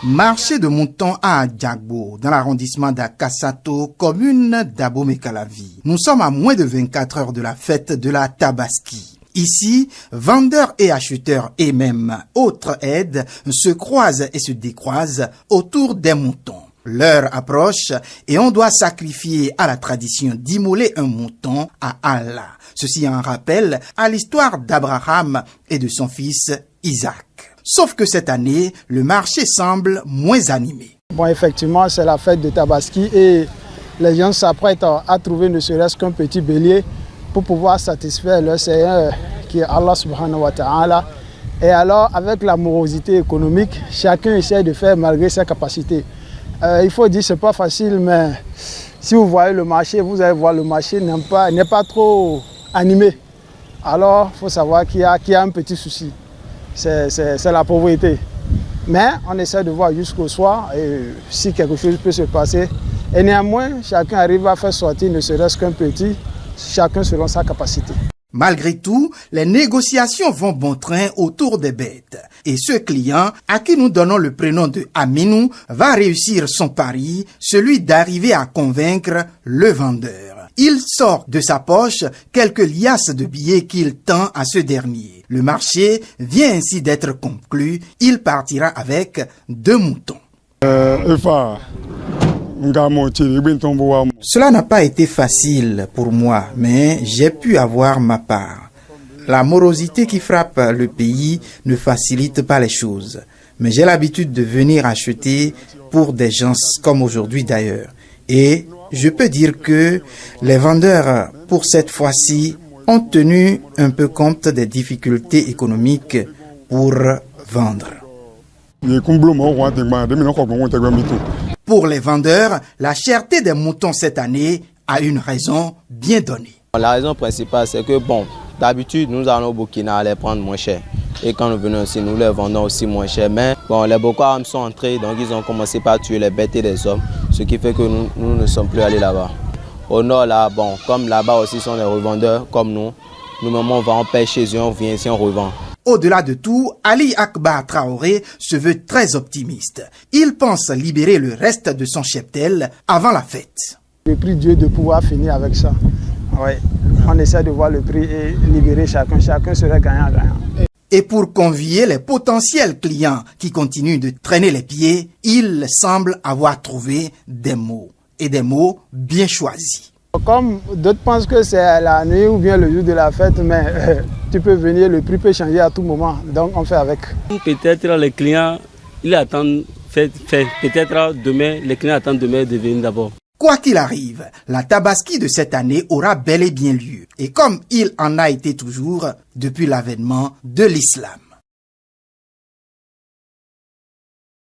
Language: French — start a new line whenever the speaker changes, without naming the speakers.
Marché de mouton à Djagbo, dans l'arrondissement d'Akasato, commune d'Abomey-Calavi. Nous sommes à moins de 24 heures de la fête de la Tabaski. Ici, vendeurs et acheteurs et même autres aides se croisent et se décroisent autour des moutons. L'heure approche et on doit sacrifier à la tradition d'immoler un mouton à Allah. Ceci en rappel à l'histoire d'Abraham et de son fils Isaac. Sauf que cette année, le marché semble moins animé.
Bon, effectivement, c'est la fête de Tabaski et les gens s'apprêtent à trouver ne serait-ce qu'un petit bélier pour pouvoir satisfaire leur Seigneur qui est Allah subhanahu wa ta'ala. Et alors, avec la morosité économique, chacun essaie de faire malgré ses capacités. Il faut dire que ce n'est pas facile, mais si vous voyez le marché, vous allez voir le marché n'est pas trop animé. Alors, il faut savoir qu'il y a un petit souci. C'est la pauvreté. Mais on essaie de voir jusqu'au soir et si quelque chose peut se passer. Et néanmoins, chacun arrive à faire sortir ne serait-ce qu'un petit, chacun selon sa capacité.
Malgré tout, les négociations vont bon train autour des bêtes. Et ce client, à qui nous donnons le prénom de Aminou, va réussir son pari, celui d'arriver à convaincre le vendeur. Il sort de sa poche quelques liasses de billets qu'il tend à ce dernier. Le marché vient ainsi d'être conclu. Il partira avec 2 moutons. Cela n'a pas été facile pour moi, mais j'ai pu avoir ma part. La morosité qui frappe le pays ne facilite pas les choses. Mais j'ai l'habitude de venir acheter pour des gens comme aujourd'hui d'ailleurs. Et je peux dire que les vendeurs, pour cette fois-ci, ont tenu un peu compte des difficultés économiques pour vendre. Pour les vendeurs, la cherté des moutons cette année a une raison bien donnée.
La raison principale, c'est que d'habitude, nous allons au Burkina les prendre moins cher. Et quand nous venons ici, nous les vendons aussi moins cher. Mais les Boko Haram sont entrés, donc ils ont commencé par tuer les bêtes et les hommes, ce qui fait que nous ne sommes plus allés là-bas. Au nord, là, comme là-bas aussi sont des revendeurs comme nous, nous-mêmes on va en paix chez eux, on vient ici, on revend.
Au-delà de tout, Ali Akbar Traoré se veut très optimiste. Il pense libérer le reste de son cheptel avant la fête.
Je prie Dieu de pouvoir finir avec ça. Oui, on essaie de voir le prix et libérer chacun. Chacun serait gagnant-gagnant.
Et pour convier les potentiels clients qui continuent de traîner les pieds, il semble avoir trouvé des mots. Et des mots bien choisis.
Comme d'autres pensent que c'est la nuit ou bien le jour de la fête, mais tu peux venir, le prix peut changer à tout moment, donc on fait avec.
Peut-être les clients, ils attendent, peut-être demain, les clients attendent demain de venir d'abord.
Quoi qu'il arrive, la Tabaski de cette année aura bel et bien lieu, et comme il en a été toujours depuis l'avènement de l'islam.